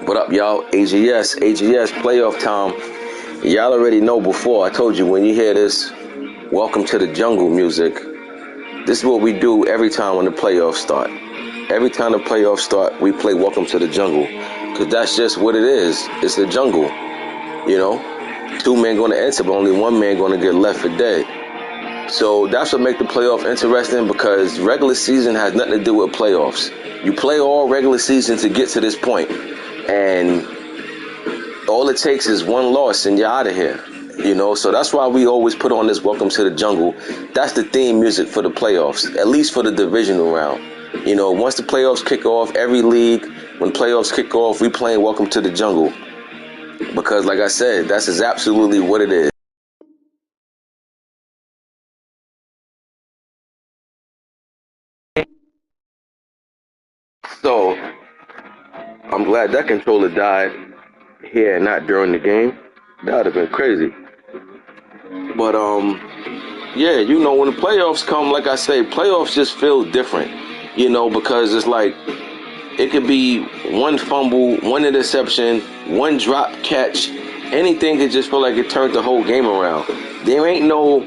What up, y'all? AGS playoff time. Y'all already know before. I told you, when you hear this, welcome to the jungle music. This is what we do every time when the playoffs start. Every time the playoffs start, we play Welcome to the Jungle. Because that's just what it is. It's the jungle. You know? 2 men going to enter, but only 1 man going to get left for dead. So that's what makes the playoff interesting, because regular season has nothing to do with playoffs. You play all regular season to get to this point. And all it takes is 1 loss and you're out of here. You know, so that's why we always put on this Welcome to the Jungle. That's the theme music for the playoffs, at least for the divisional round. You know, once the playoffs kick off, every league, when playoffs kick off, we playing Welcome to the Jungle. Because, like I said, that's absolutely what it is. So, I'm glad that controller died here and not during the game. That would have been crazy. But, yeah, you know, when the playoffs come, like I say, playoffs just feel different, you know, because it's like, it could be 1 fumble, 1 interception, 1 drop catch. Anything could just feel like it turned the whole game around. There ain't no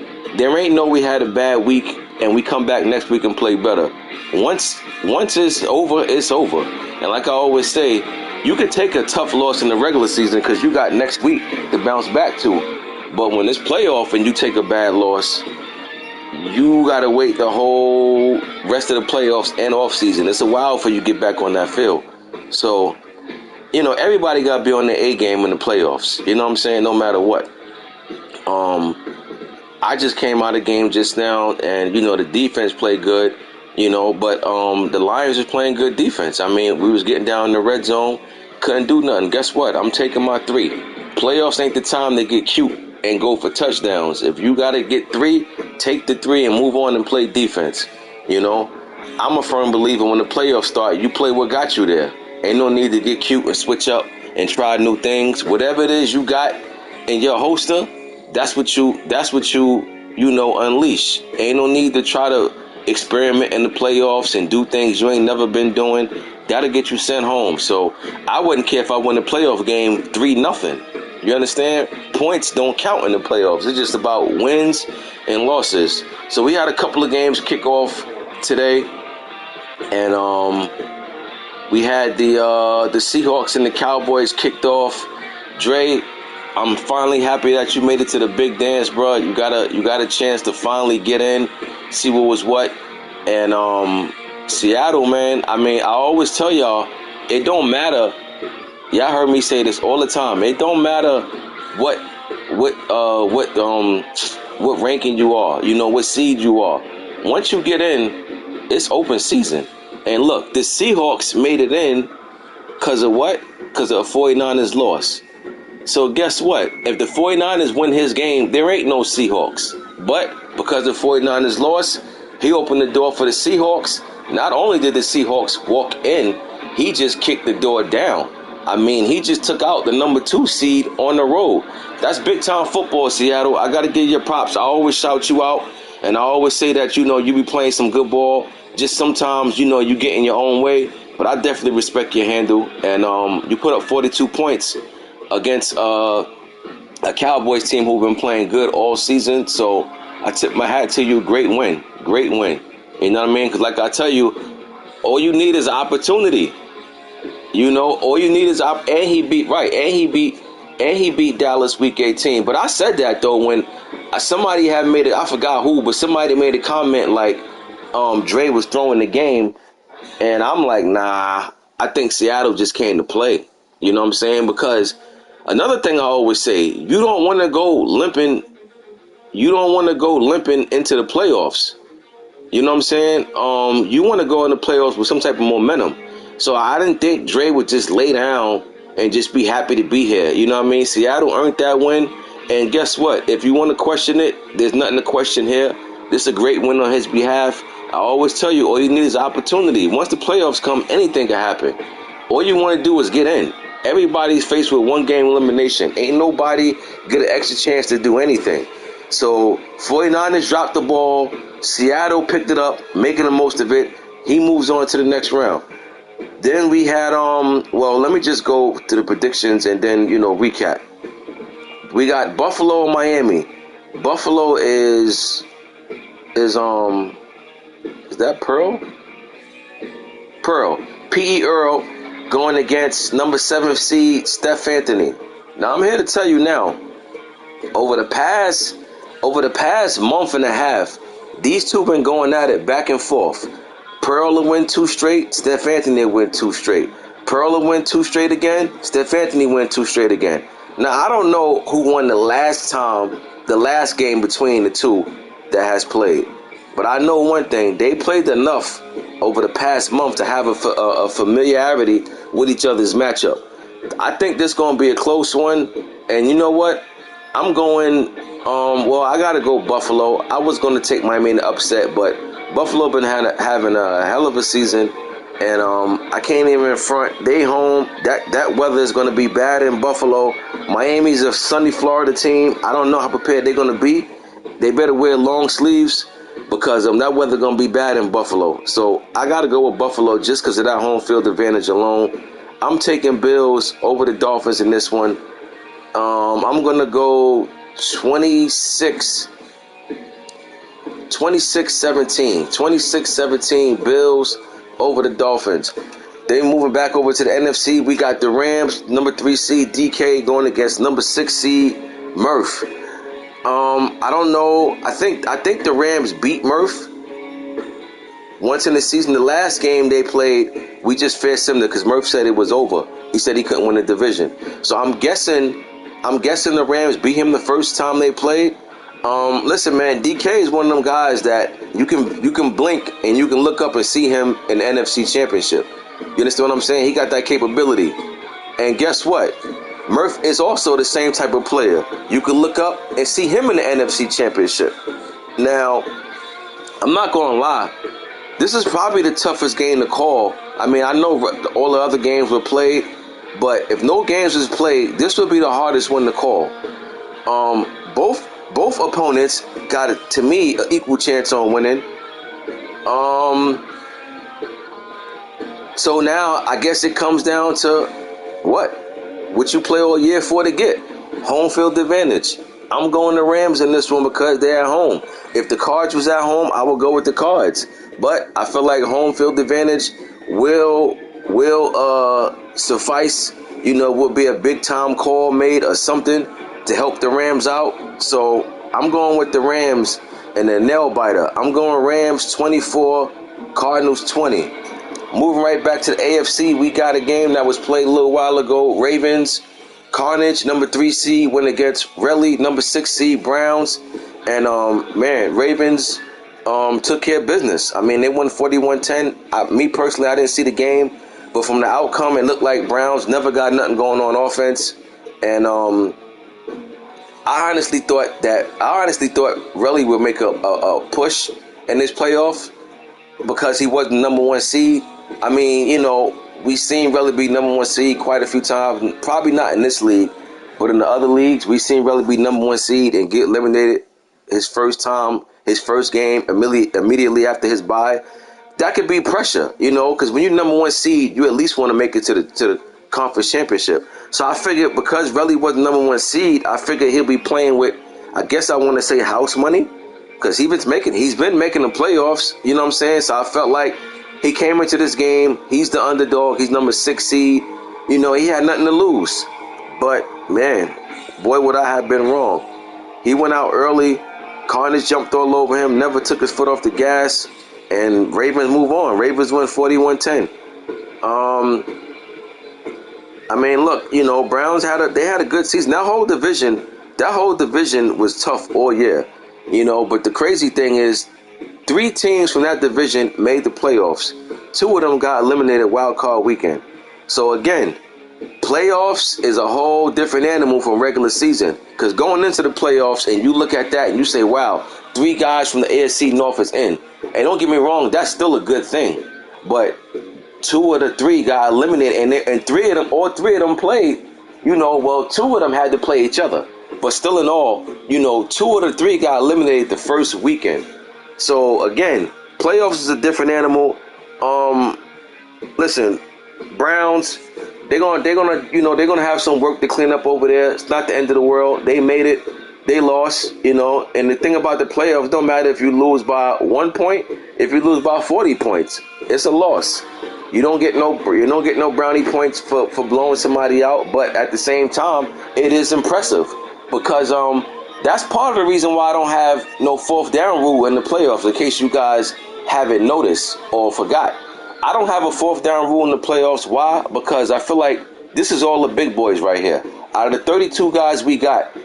we had a bad week and we come back next week and play better. Once it's over, it's over. And like I always say, you could take a tough loss in the regular season because you got next week to bounce back to. But when it's playoff and you take a bad loss, you got to wait the whole rest of the playoffs and off season. It's a while for you to get back on that field. So, you know, everybody got to be on their A game in the playoffs. You know what I'm saying? No matter what. I just came out of the game just now, and, you know, the defense played good, you know, but the Lions was playing good defense. I mean, we was getting down in the red zone, couldn't do nothing. Guess what? I'm taking my 3. Playoffs ain't the time to get cute and go for touchdowns. If you got to get 3, take the 3 and move on and play defense. You know, I'm a firm believer when the playoffs start, you play what got you there. Ain't no need to get cute and switch up and try new things. Whatever it is you got in your holster, that's what you know, unleash. Ain't no need to try to experiment in the playoffs and do things you ain't never been doing. That'll get you sent home. So I wouldn't care if I win a playoff game 3-0. You understand? Points don't count in the playoffs. It's just about wins and losses. So we had a couple of games kick off today, and we had the Seahawks and the Cowboys kicked off. Dre, I'm finally happy that you made it to the big dance, bro. You got a chance to finally get in, see what was what. And Seattle, man, I mean, I always tell y'all, it don't matter. Y'all heard me say this all the time. It don't matter what ranking you are, you know, what seed you are. Once you get in, it's open season. And look, the Seahawks made it in because of what? Because of a 49ers loss. So guess what? If the 49ers win his game, there ain't no Seahawks. But because the 49ers lost, he opened the door for the Seahawks. Not only did the Seahawks walk in, he just kicked the door down. I mean, he just took out the number 2 seed on the road. That's big time football, Seattle. I got to give you props. I always shout you out. And I always say that, you know, you be playing some good ball. Just sometimes, you know, you get in your own way. But I definitely respect your handle. And you put up 42 points against a Cowboys team who've been playing good all season. So I tip my hat to you. Great win. Great win. You know what I mean? Because like I tell you, all you need is opportunity. You know, all you need is and he beat Dallas week 18. But I said that though when somebody had made it, I forgot who, but somebody made a comment like Dre was throwing the game, and I'm like, nah, I think Seattle just came to play. You know what I'm saying? Because another thing I always say, you don't want to go limping. You don't want to go limping into the playoffs. You know what I'm saying? You want to go in the playoffs with some type of momentum. So I didn't think Dre would just lay down and just be happy to be here. You know what I mean? Seattle earned that win. And guess what? If you want to question it, there's nothing to question here. This is a great win on his behalf. I always tell you, all you need is opportunity. Once the playoffs come, anything can happen. All you want to do is get in. Everybody's faced with 1 game elimination. Ain't nobody get an extra chance to do anything. So 49ers dropped the ball. Seattle picked it up, making the most of it. He moves on to the next round. Then we had well, let me just go to the predictions and then recap. We got Buffalo and Miami. Buffalo is that Pearl? Pearl. P.E. Earl going against number 7 seed Steph Anthony. Now I'm here to tell you now, over the past month and a half, these two been going at it back and forth. Pearl will win 2 straight, Steph Anthony will win 2 straight. Pearl will win 2 straight again, Steph Anthony win 2 straight again. Now I don't know who won the last game between the two that has played. But I know one thing, they played enough over the past month to have a familiarity with each other's matchup. I think this is going to be a close one. And you know what? I'm going, well, I got to go Buffalo. I was going to take Miami in the upset, but Buffalo been having a hell of a season. And I can't even front. They home. That weather is going to be bad in Buffalo. Miami's a sunny Florida team. I don't know how prepared they're going to be. They better wear long sleeves, because that weather going to be bad in Buffalo. So I got to go with Buffalo just because of that home field advantage alone. I'm taking Bills over the Dolphins in this one. I'm going to go 26-17. 26-17 Bills over the Dolphins. Then moving back over to the NFC, we got the Rams, number 3 seed DK going against number 6 seed Murph. I don't know. I think the Rams beat Murph once in the season. The last game they played, we just faced him because Murph said it was over. He said he couldn't win the division. So I'm guessing the Rams beat him the first time they played. Listen, man, DK is one of them guys that you can blink and you can look up and see him in the NFC Championship. You understand what I'm saying? He got that capability. And guess what? Murph is also the same type of player. You can look up and see him in the NFC Championship. Now, I'm not going to lie. This is probably the toughest game to call. I mean, I know all the other games were played, but if no games was played, this would be the hardest one to call. Both opponents got, to me, an equal chance on winning. So now I guess it comes down to what you play all year for to get home field advantage. I'm going to Rams in this one because they're at home. If the Cards was at home, I would go with the Cards. But I feel like home field advantage will suffice. Will be a big time call made or something to help the Rams out. So I'm going with the Rams and a nail biter. I'm going Rams 24, Cardinals 20. Moving right back to the AFC, we got a game that was played a little while ago. Ravens, Carnage, number 3 seed, went against Relly, number 6 seed, Browns. And, Ravens took care of business. I mean, they won 41-10. Me personally, I didn't see the game. But from the outcome, it looked like Browns never got nothing going on offense. And I honestly thought Relly would make a push in this playoff because he was the number 1 seed. I mean, we seen Relly be number 1 seed quite a few times. Probably not in this league, but in the other leagues, we seen Relly be number 1 seed and get eliminated his first game immediately after his bye. That could be pressure, because when you're number 1 seed, you at least want to make it to the conference championship. So I figured because Relly was the number 1 seed, I figured he'll be playing with, I guess I want to say, house money, because he's been making the playoffs. You know what I'm saying? So I felt like he came into this game. He's the underdog. He's number 6 seed. He had nothing to lose. But man, boy, would I have been wrong. He went out early. Carnage jumped all over him. Never took his foot off the gas. And Ravens move on. Ravens win 41-10. I mean, look, Browns had a good season. That whole division was tough all year, But the crazy thing is, 3 teams from that division made the playoffs. 2 of them got eliminated wild card weekend. So again, playoffs is a whole different animal from regular season. Because going into the playoffs and you look at that and you say, wow, 3 guys from the AFC North is in. And don't get me wrong, that's still a good thing. But 2 of the 3 got eliminated, and all three of them played. 2 of them had to play each other. But still in all, 2 of the 3 got eliminated the first weekend. So again, playoffs is a different animal. Um, listen, Browns, they're gonna have some work to clean up over there. It's not the end of the world. They made it. They lost, and the thing about the playoffs, don't matter if you lose by 1 point, if you lose by 40 points, it's a loss. You don't get no brownie points for blowing somebody out, but at the same time, it is impressive because that's part of the reason why I don't have no fourth down rule in the playoffs. In case you guys haven't noticed or forgot, I don't have a fourth down rule in the playoffs. Why? Because I feel like this is all the big boys right here. Out of the 32 guys we got,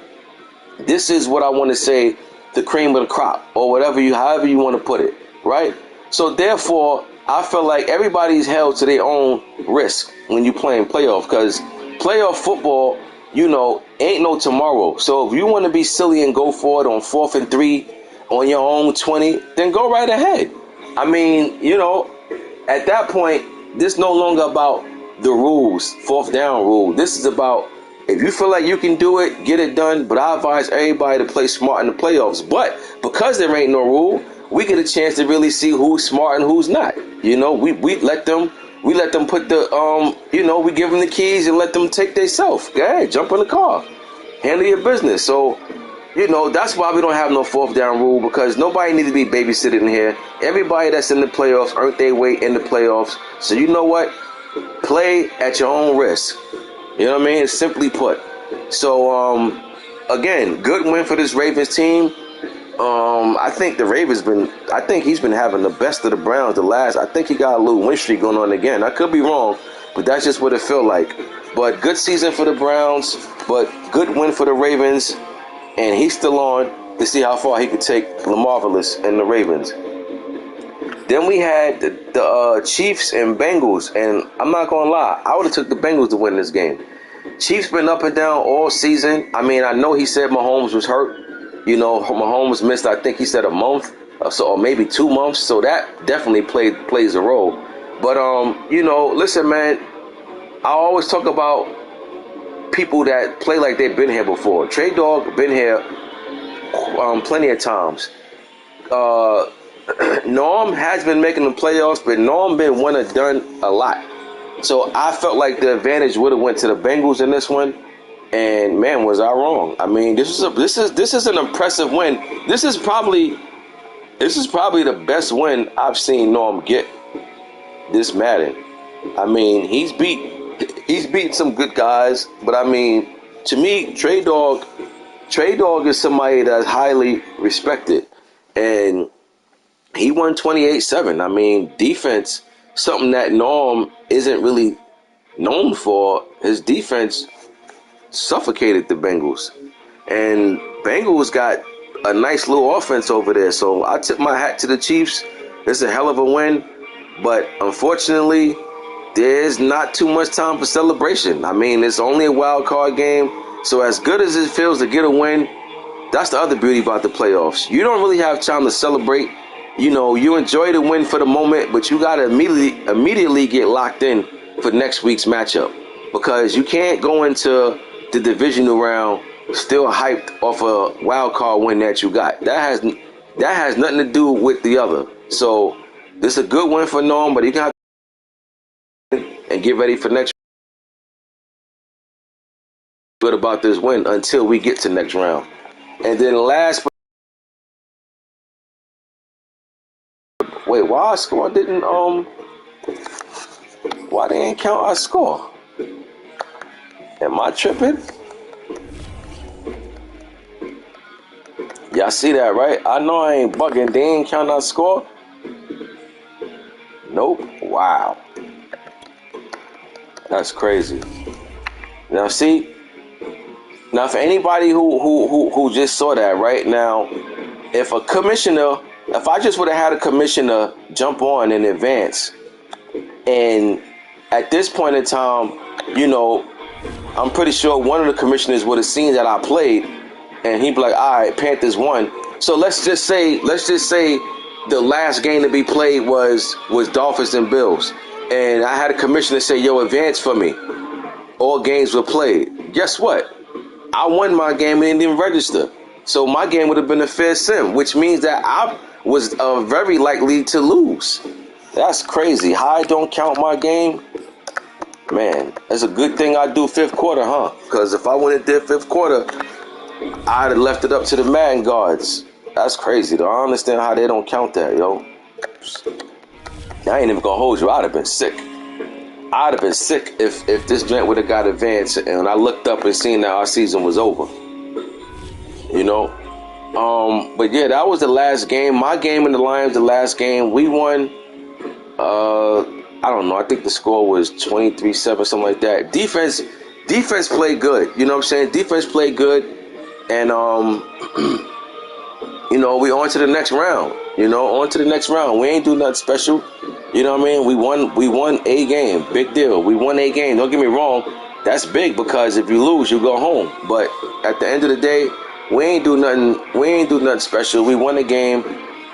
this is what I want to say, the cream of the crop, or however you want to put it, right? So therefore, I feel like everybody's held to their own risk when you playing playoff, because playoff football, ain't no tomorrow. So if you want to be silly and go for it on 4th and 3 on your own 20, then go right ahead. I mean, at that point, this no longer about the rules, fourth down rule. This is about, if you feel like you can do it, get it done. But I advise everybody to play smart in the playoffs. But because there ain't no rule, we get a chance to really see who's smart and who's not. We let them put the we give them the keys and let them take their self. Go ahead, jump in the car, handle your business. So that's why we don't have no fourth down rule, because nobody needs to be babysitting here. Everybody that's in the playoffs earned their way in the playoffs. So you know what? Play at your own risk. You know what I mean? Simply put. So, again, good win for this Ravens team. I think he's been having the best of the Browns I think he got a little win streak going on again. I could be wrong, but that's just what it felt like. But good season for the Browns, but good win for the Ravens. And he's still on to see how far he could take LaMarvelous and the Ravens. Then we had the Chiefs and Bengals, and I'm not gonna lie, I would have took the Bengals to win this game. Chiefs been up and down all season. I mean, I know he said Mahomes was hurt. Mahomes missed, I think he said a month, or maybe 2 months. So that definitely plays a role. But listen, man, I always talk about people that play like they've been here before. Trey Dog been here plenty of times. Norm has been making the playoffs, but Norm been one and done a lot. So I felt like the advantage would have went to the Bengals in this one, and man, was I wrong. I mean, this is an impressive win. This is probably the best win I've seen Norm get this Madden. I mean, he's beaten some good guys, but I mean, to me, Trey Dog is somebody that's highly respected, and he won 28-7. I mean, defense, something that Norm isn't really known for. His defense suffocated the Bengals, and Bengals got a nice little offense over there. So I tip my hat to the Chiefs. It's a hell of a win, but unfortunately, there's not too much time for celebration. I mean, it's only a wild card game. So as good as it feels to get a win, that's the other beauty about the playoffs. You don't really have time to celebrate. You enjoy the win for the moment, but you got to immediately get locked in for next week's matchup, because you can't go into the divisional round still hyped off a wild card win that you got. That has nothing to do with the other. So this is a good win for Norm, but you got and get ready for next. Good about this win until we get to next round. And then last, wait, why our score didn't why they didn't count our score? Am I tripping? Y'all see that, right? I know I ain't bugging. They ain't count our score. Nope. Wow. That's crazy. Now see, for anybody who just saw that right now, if I just would have had a commissioner jump on in advance, and at this point in time, I'm pretty sure one of the commissioners would have seen that I played, and he'd be like, all right, Panthers won. So let's just say the last game to be played was Dolphins and Bills. And I had a commissioner say, yo, advance for me. All games were played. Guess what? I won my game and it didn't register. So my game would have been a fair sim, which means that I was very likely to lose. That's crazy. How I don't count my game? Man, it's a good thing I do fifth quarter, huh? Because if I went and did fifth quarter, I'd have left it up to the man guards. That's crazy, though. I don't understand how they don't count that, yo. I ain't even gonna hold you. I'd have been sick. I'd have been sick if this joint would have got advanced and I looked up and seen that our season was over. You know? But yeah, that was the last game. My game and the Lions, the last game. We won, I don't know. I think the score was 23-7, something like that. Defense played good. You know what I'm saying? Defense played good. And, you know, we on to the next round. You know, on to the next round. We ain't do nothing special. You know what I mean? We won a game. Big deal. We won a game. Don't get me wrong. That's big because if you lose, you go home. But at the end of the day, we ain't do nothing special. We won the game.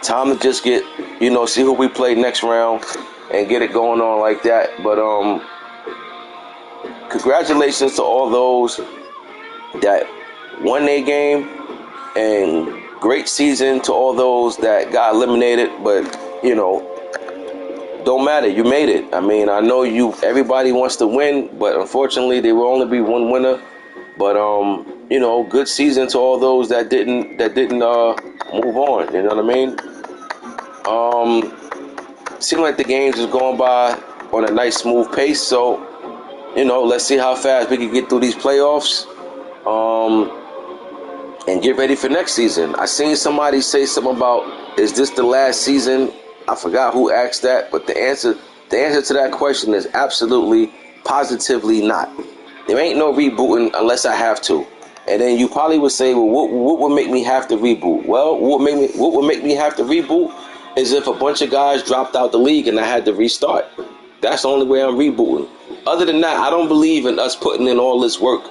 Time to just get, you know, see who we play next round and get it going on like that. But congratulations to all those that won their game, and great season to all those that got eliminated. But, you know, don't matter. You made it. I mean, I know everybody wants to win, but unfortunately there will only be one winner. But you know, good season to all those that didn't move on. You know what I mean? Seemed like the games is going by on a nice smooth pace. So, you know, let's see how fast we can get through these playoffs. And get ready for next season. I seen somebody say something about, is this the last season? I forgot who asked that, but the answer to that question is absolutely, positively not. There ain't no rebooting unless I have to. And then you probably would say, well, what would make me have to reboot? Well, what would make me have to reboot is if a bunch of guys dropped out the league and I had to restart. That's the only way I'm rebooting. Other than that, I don't believe in us putting in all this work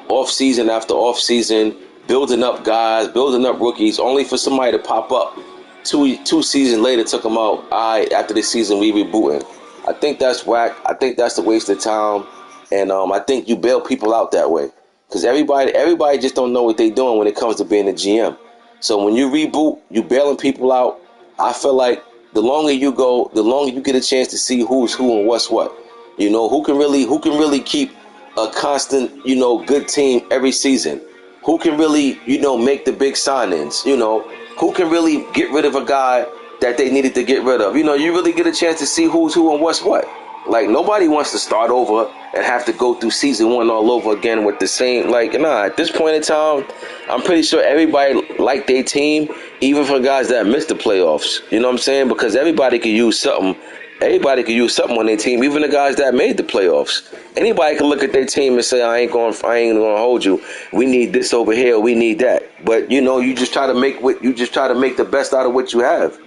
off season after off season, building up guys, building up rookies, only for somebody to pop up two seasons later, took them out. After this season, we rebooting. I think that's whack. I think that's a waste of time. And I think you bail people out that way. Because everybody just don't know what they're doing when it comes to being a GM. So when you reboot, you bailing people out. I feel like the longer you go, the longer you get a chance to see who's who and what's what. You know, who can really keep a constant, you know, good team every season. Who can really, you know, make the big signings? You know, who can really get rid of a guy that they needed to get rid of? You know, you really get a chance to see who's who and what's what. Like, nobody wants to start over and have to go through season one all over again with the same, like, nah, at this point in time, I'm pretty sure everybody liked their team, even for guys that missed the playoffs. You know what I'm saying? Because everybody could use something. Everybody could use something on their team, even the guys that made the playoffs. Anybody can look at their team and say, I ain't gonna hold you. We need this over here, we need that. But you know, you just try to make the best out of what you have.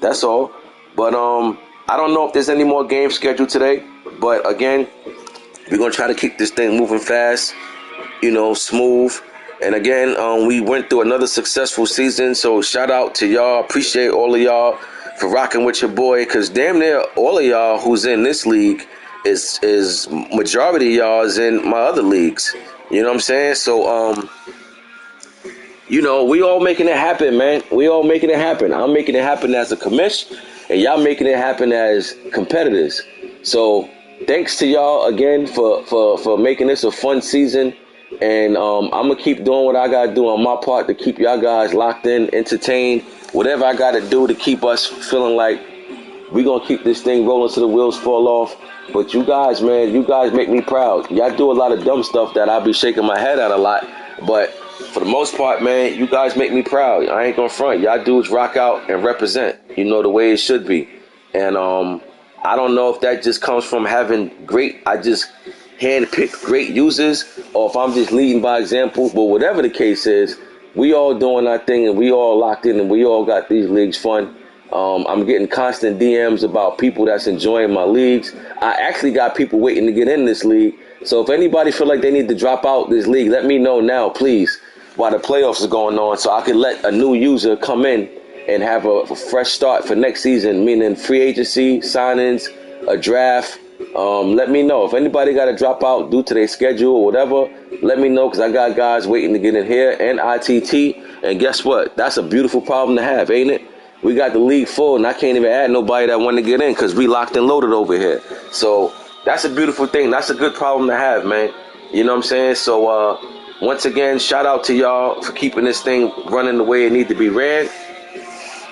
That's all. But I don't know if there's any more games scheduled today. But again, we're gonna try to keep this thing moving fast, you know, smooth. And again, we went through another successful season. So shout out to y'all. Appreciate all of y'all for rocking with your boy, because damn near all of y'all who's in this league is majority of y'all is in my other leagues. You know what I'm saying? So you know, we all making it happen, man. We all making it happen. I'm making it happen as a commish, and y'all making it happen as competitors. So thanks to y'all again for making this a fun season. And I'm gonna keep doing what I gotta do on my part to keep y'all guys locked in, entertained, whatever I gotta do to keep us feeling like we gonna keep this thing rolling till the wheels fall off. But you guys, man, you guys make me proud. Y'all do a lot of dumb stuff that I'll be shaking my head at a lot, but for the most part, man, you guys make me proud. I ain't gonna front. Y'all dudes rock out and represent, you know, the way it should be. And I don't know if that just comes from having I just handpicked great users, or if I'm just leading by example. But whatever the case is, we all doing our thing, and we all locked in, and we all got these leagues fun. I'm getting constant DMs about people that's enjoying my leagues. I actually got people waiting to get in this league. So if anybody feel like they need to drop out this league, let me know now, please, while the playoffs is going on, so I can let a new user come in and have a fresh start for next season, meaning free agency, signings, a draft. Let me know. If anybody got to drop out due to their schedule or whatever, let me know, because I got guys waiting to get in here and ITT. And guess what? That's a beautiful problem to have, ain't it? we got the league full, and I can't even add nobody that want to get in because we locked and loaded over here. So that's a beautiful thing. That's a good problem to have, man. You know what I'm saying? So once again, shout out to y'all for keeping this thing running the way it need to be ran.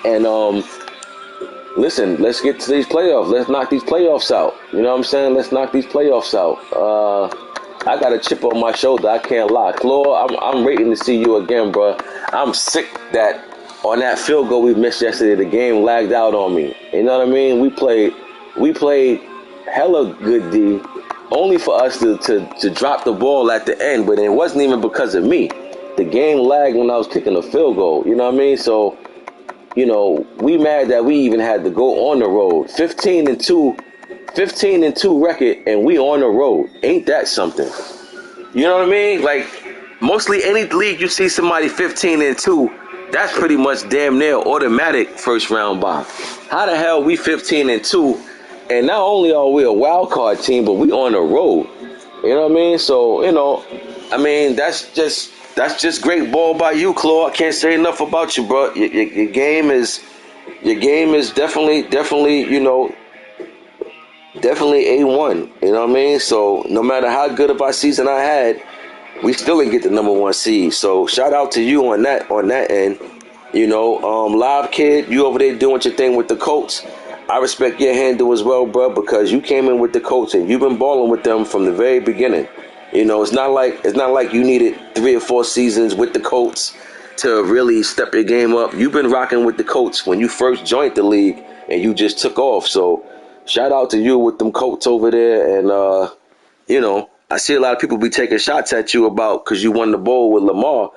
And listen, let's get to these playoffs. Let's knock these playoffs out. You know what I'm saying? Let's knock these playoffs out. I got a chip on my shoulder. I can't lie. Claude, I'm waiting to see you again, bro. I'm sick that on that field goal we missed yesterday, the game lagged out on me. You know what I mean? We played hella good D, only for us to drop the ball at the end, but it wasn't even because of me. The game lagged when I was kicking a field goal. You know what I mean? So, you know, we mad that we even had to go on the road. 15-2 record, and we on the road. Ain't that something? You know what I mean? Like, mostly any league you see somebody 15-2, that's pretty much damn near automatic first round bye. How the hell we 15-2, and not only are we a wild card team, but we on the road. You know what I mean? So, you know, I mean, that's just great ball by you, Claude. I can't say enough about you, bro. Your game is definitely, you know, definitely A1. You know what I mean? So no matter how good of our season I had, we still didn't get the number one seed. So shout out to you on that end. You know, Live Kid, you over there doing your thing with the Colts. I respect your handle as well, bro, because you came in with the Colts and you've been balling with them from the very beginning. You know, it's not like you needed 3 or 4 seasons with the Colts to really step your game up. You've been rocking with the Colts when you first joined the league and you just took off. So shout out to you with them Colts over there. And you know, I see a lot of people be taking shots at you about because you won the bowl with Lamar.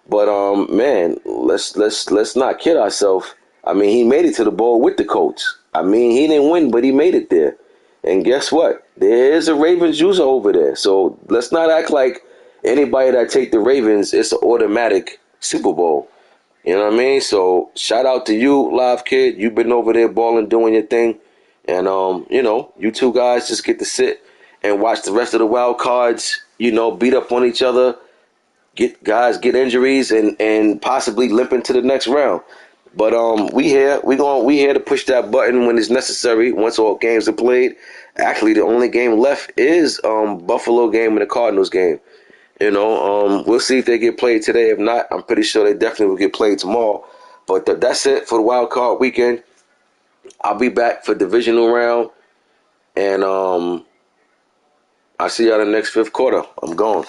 But man, let's not kid ourselves. I mean, he made it to the bowl with the Colts. I mean, he didn't win, but he made it there. And guess what? There is a Ravens user over there. So let's not act like anybody that take the Ravens, it's an automatic Super Bowl. You know what I mean? So shout out to you, Live Kid. You've been over there balling, doing your thing. And you know, you two guys just get to sit and watch the rest of the wild cards, you know, beat up on each other, get injuries and possibly limp into the next round. But we here to push that button when it's necessary once all games are played. Actually, the only game left is Buffalo game and the Cardinals game. You know, we'll see if they get played today. If not, I'm pretty sure they definitely will get played tomorrow. But that's it for the wild card weekend. I'll be back for divisional round, and I'll see y'all in the next fifth quarter. I'm gone.